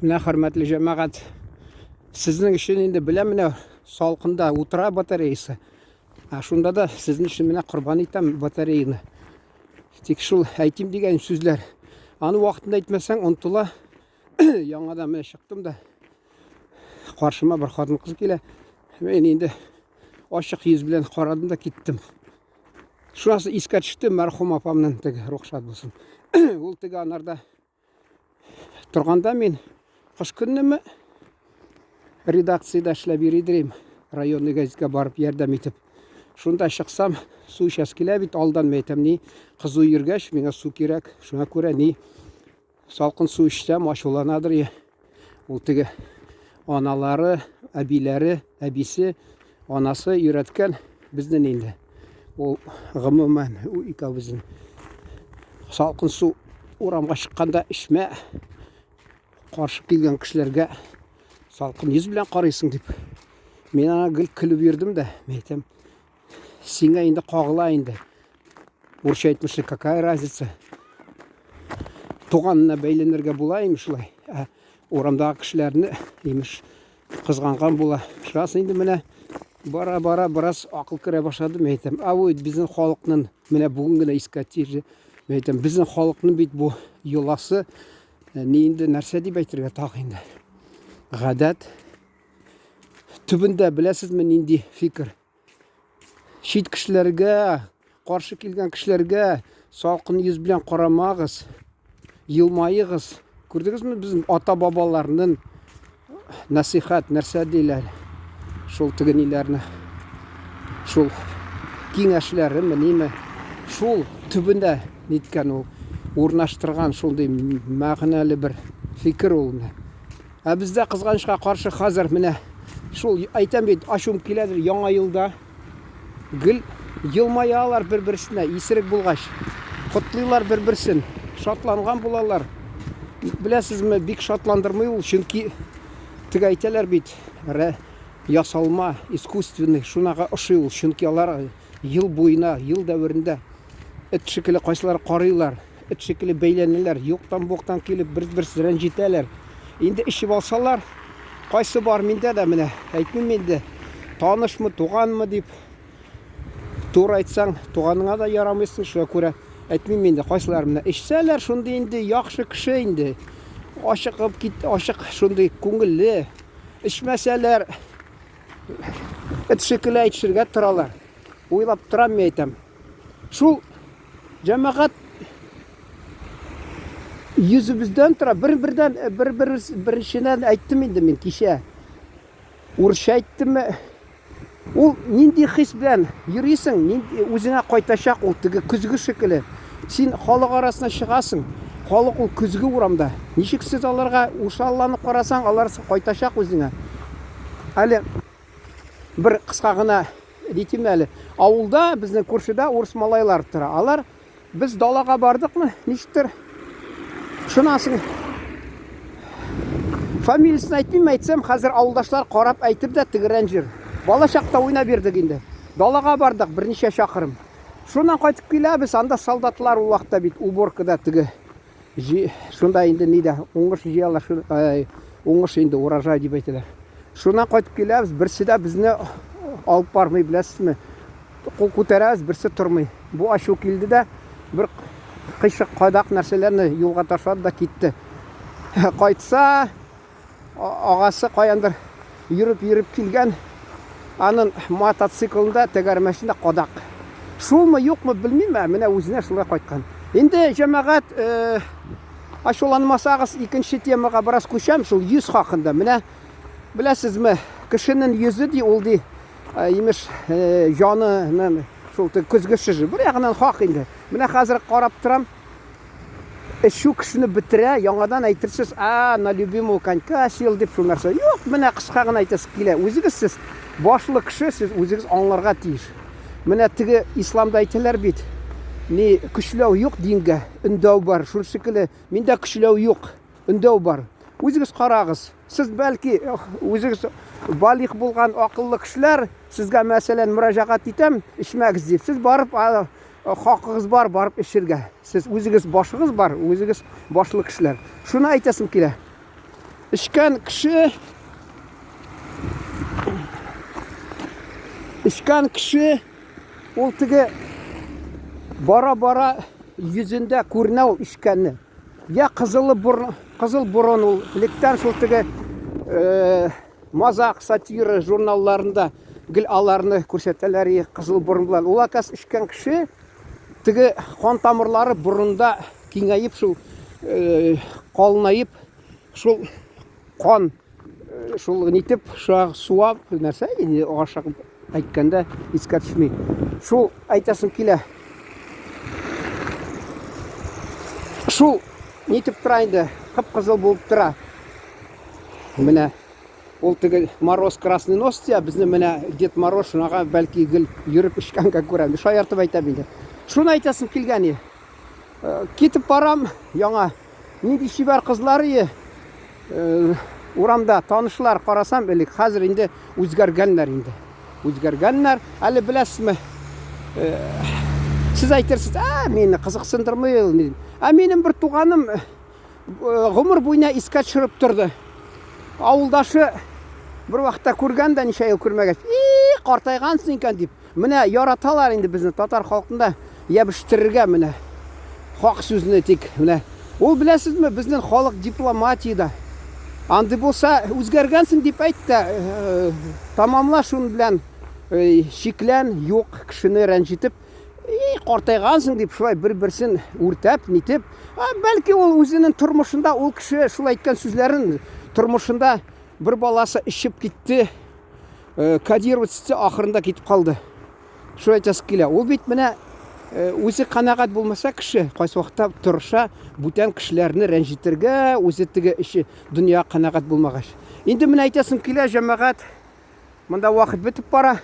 Менә хөрмәтле җәмәгать, сезнең өчен инде беләм менә салкында утыра батареясы. Шунда да сезнең өчен менә корбан итәм батареяны. Тик шул әйтим дигән сүзләр. Аны вакытында әйтмәсәң онытыла. Яңадан менә чыктым да каршыма бер хатын кыз килә. Мен инде ачык йөз белән карадым да киттем. Шунысы искә төште, мәрхүм апамның теге рөхсәт булсын. Ул теге анарда торганда мин кыш көннеме редакциядә эшләп йөридем. Районный газетка барып ярдәм итеп. Шунда чыксам, су участкелә бит алдан мәйтәм ни кызу йөргәч, миңа су кирәк. Шуңа күрә ни салкын су эчсәм ачуланадыр. Ул теге аналары, әбиләре, әбисе, анасы өйрәткән безнең инде. Ул гомумән икәүбезнең салкын су урамга чыкканда эчмә. Каршы килгән кешеләргә салкын йөз белән карыйсың дип. Мен ана гел көлеп йөрдем дә, әйтәм, сиңа инде кагыла инде. Урысча әйтмешли, какая разница? Туганына бәйләнергә була имеш шулай. Урамдагы кешеләрне имеш кызганган була. Шуңа инде менә бара-бара бераз акыл керә башлады, әйтәм. Ой, безнең халыкның менә бүген генә искә төште. Әйтәм, безнең халыкның бит бу юласы ни инде нәрсә дип әйтергә тагы инде. Гадәт төбендә беләсезме нинди фикер? Шит кешеләргә, каршы килгән кешеләргә салкын йөз белән карамагыз, елмайыгыз. Күрдегезме безнең ата-бабаларның насихат нәрсә диләр? Шул теге ниләрне, шул киңәшләреме, ниме? Шул төбендә ниткән ул урнаштырган шундый мәгънәле бер фикер ул. Бездә кызганычка каршы хәзер менә шул әйтәм бит, ачуым киләдер яңа елда. Гел елмаялар бер-берсенә, исерек булгач. Котлыйлар бер-берсен, шатланган булалар. Беләсезме, бик шатландырмый ул, чөнки теге әйтәләр бит, ясалма, искусственный, шунага ошый ул, чөнки алар ел буена, ел дәверендә эт шикелле кайсылар карыйлар, эт шикелле бәйләнәләр, юктан-буктан килеп бер-берсен рәнҗитәләр. Инде ишеп алсалар, кайсы бар миндә дә менә, әйтмим инде, танышмы, туганмы дип. Тур әйтсәң, туганыңа да ярамыйсың, шуңа күрә әйтмим инде, кайсылар менә ишсәләр, шундый инде яхшы кеше инде. Ашыгып кит, ашык шундый күңелле. Ишмәсәләр, эт шикелле әйтешергә торалар. Уйлап торам мин әйтәм. Шул җәмәгать йөзебездән тора, беренчедән әйттем инде мин кичә. Урысча әйттемме? Ул нинди хис белән йөрисең, нинди үзеңә кайтачак ул теге көзге шикелле. Син халык арасына чыгасың. Халык ул көзге урамда. Ничек сез аларга ушалланып карасаң, алар кайтачак үзеңә. Әле бер кыска гына дитим әле. Авылда безнең күршедә урыс малайлар тора. Алар без далага бардыкмы? Ничектер? Шунасын фамилиясын әйтмим, әйтсәм, хәзер авылдашлар карап әйтеп дә тигрәнҗир. Бала чакта уйнап бирдек инде. Далага бардык берничә чакрым. Шуннан кайтып киләбез, анда солдатлар ул вакытта бит уборкада теге шунда инде нидә уңыш җыялар, уңыш инде урожай дип әйтәләр. Шуннан кайтып киләбез, берсе дә безне алып бармый, беләсезме? Кул күтәрәбез, берсе тормый. Бу ачу килде дә бер кыйшык кадак нәрсәләрне юлга ташлады да китте. Кайтса, агасы каяндыр йөреп килгән, аның мотоциклында тәгәрмәчендә кадак. Шулмы, юкмы белмим, менә үзенә шулай кайткан. Инде җәмәгать ачуланмасагыз, икенче темага бераз күчәм, шул йөз хакында. Менә беләсезме, кешенең йөзе ди ул ди, имеш җаны, шул көзге шыжы. Бер ягыннан хак инде. Менә хәзер карап торам. Шу кешене битерә, яңадан әйтерсез, на любимого конька сел дип шул нәрсә. Юк, менә кыска гына әйтәсе килә. Үзегез сез башлы кеше, сез үзегез аңларга тиеш. Менә теге исламда әйтәләр бит, ни көчләү юк дингә, өндәү бар. Шул шикелле, миндә көчләү юк, өндәү бар. Үзегез карагыз. Сез бәлки үзегез балих булган акыллы кешеләр сезгә мәсәлән мөрәҗәгать итәм, ишмәгез дип. Сез барып хакыгыз бар, барып ишергә. Сез үзегез башыгыз бар, үзегез башлы кешеләр. Шуны әйтәсем килә. içken kişi ol tigi bara yüzünde көрінә ул içkenni. Ya kızıl burun ol. Likten şol tigi mazak, satira jurnallarında gül alarını көрсәтәләр kızıl burun bilan. Ул акас içken kişi tigi kan тамырлары burunda kengayip şol kalınayıp şol kan şol nitip suap нәрсә инде агашак әйткәндә искә төшми. Шул әйтәсем килә. Шул нитеп тора инде, кып-кызыл булып тора. Менә ул теге Мороз красный нос дия, безне менә Дед Мороз шунага бәлки гел йөреп ишкәнгә күрә. Шаяртып әйтәм инде. Шуны әйтәсем килгән. Китеп барам яңа нинди шибәр кызлары урамда танышлар карасам элек, хәзер инде үзгәргәннәр инде. Үзгәргәннәр. Әле беләсезме? Siz әйтерсез, мені кызыксындырмый. Минем бер туганым гомер буена искә төшереп торды. Авылдашы бер вакытта күргән дә ничә ел күрмәгәч, картайгансың икән дип. Менә яраталар инде безне татар халкында ябыштерергә менә. Хак сүзне тик менә. Ул беләсезме, безнең халык дипломатиядә. Анды булса үзгәргәнсең дип әйтте. Тамамла шун белән шиклән, юк кешене рәнҗитеп, картайгансың дип шулай бер-берсен үртәп, нитеп, бәлки ул үзенең тормышында ул кеше шулай әйткән сүзләрен тормышында бер баласы ишеп китте. Кодироваться ахырында китеп калды. Шулай әйтәсе килә. Ул бит менә үзе канагать булмаса кеше, кайсы вакытта тырыша бүтән кешеләрне рәнҗитергә, үзе теге ише дөнья канагать булмагач. Инде менә әйтәсем килә, җәмәгать, монда вакыт бетеп бара.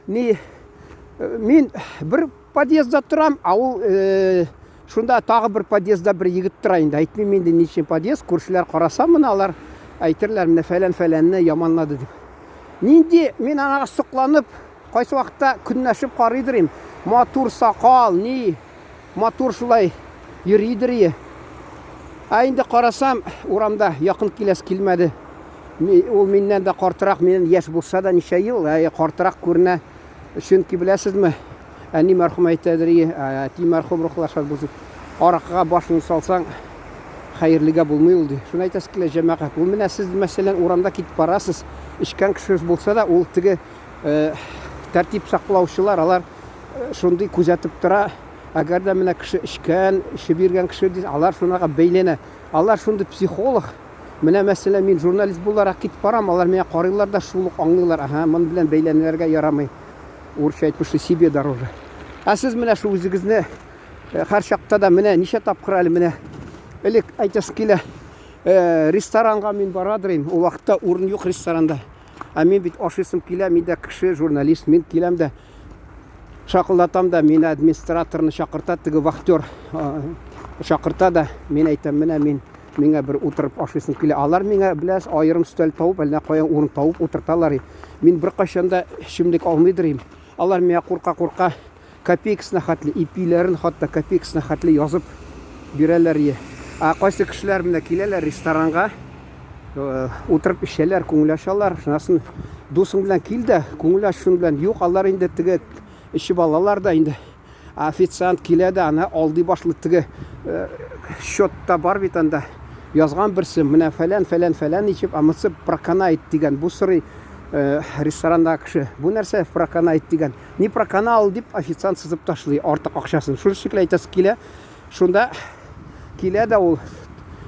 Мин бер подъездда торам, ул шунда тагы бер подъездда бер егет тора инде. Әйтмим инде ничә подъезд, күршеләр караса менә алар әйтерләр, менә фәлән-фәләнне яманлады дип. Нинди мин анага сокланып, кайсы вакытта көннәшеп карыйдырым. Матур сакал, матур шулай йөридер. Инде карасам, урамда якын киләс килмәде. Ул миннән дә картырак, миннән яшь булса да ничә ел, картырак күренә. Чөнки беләсезме, әни мәрхүм әйтәдер, әти мәрхүм рухлашар булсын. Аракыга башын салсаң, хәерлегә булмый ул ди. Шуны әйтәсе килә җәмәгать. Ул менә сез мәсәлән урамда китеп барасыз, ишкән кеше булса да, ул теге тәртип саклаучылар, алар шундый күзәтеп тора. Әгәр дә менә кеше ишкән, ише биргән кеше ди, алар шунага бәйләнә. Алар шундый психолог. Менә мәсәлән мин журналист буларак китеп барам, алар миңа карыйлар да шул ук аңлыйлар. Моны белән бәйләнергә ярамый. Урысча әйтмешли, себе дороже. Сез менә шу үзегезне һәр чакта да менә ничә тапкыр әле менә элек әйтәсе килә, ресторанга мин барадырым. Ул вакытта урын юк ресторанда. Мин бит ашыйсым килә, мин дә кеше журналист, мин киләм дә шакылдатам да, мин администраторны чакырта, теге вахтер чакырта да, мин әйтәм, менә миңа бер утырып ашыйсым килә. Алар миңа беләс аерым стөл табып, әллә каян урын табып утырталар. Мин бер кайчанда шимлек алмыйдырым. Алар миңа курка копейкасына хәтле, ипиләрен хәтта копейкасына хәтле язып бирәләр. Кайсы кешеләр менә киләләр ресторанга, утырып эчәләр, күңеләшәләр. Шунасын дусың белән кил дә, күңеләш шун белән. Юк, алар инде теге эчеп алалар да инде. Официант килә дә, аны алды башлы теге счетта бар бит анда. Язган берсе, менә фәлән ичеп, амысы проканает дигән. Бу сорый ресторанда кеше. Бу нәрсә проканает дигән. Ни проканал дип официант сызып ташлый артык акчасын. Шул шикелле әйтәсе килә. Шунда килә дә ул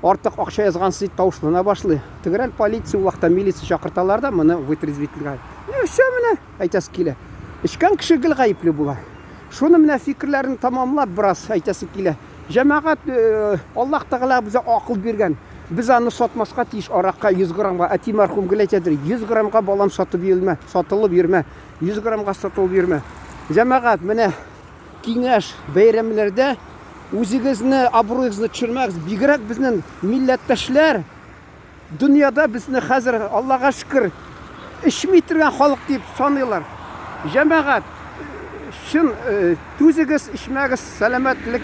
артык акча язгансы тавышлана башлый. Тегерәл полиция вакытта милиция чакырталар да, моны вытрезвительгә. Шо менә әйтәсе килә. Ишкән кеше гел гаепле була. Шуны менә фикерләрен тамамлап бераз әйтәсе килә. Җәмәгать, Аллаһ Тәгалә безгә акыл биргән. Biz аны сатмаска тиеш, аракка 100 граммга, әти мәрхүм гел әйтәдер, 100 граммга балам сатып йөрмә, сатылып йөрмә, 100 граммга сатылып йөрмә. Җәмәгать, менә киңәш бәйрәмләрдә үзегезне, абруегызны төшермәгез. Бигрәк безнең милләттәшләр дөньяда безне хәзер, Аллаһка шөкер, эчми торган халык дип саныйлар. Җәмәгать, шын түзегез, эчмәгез, сәламәтлек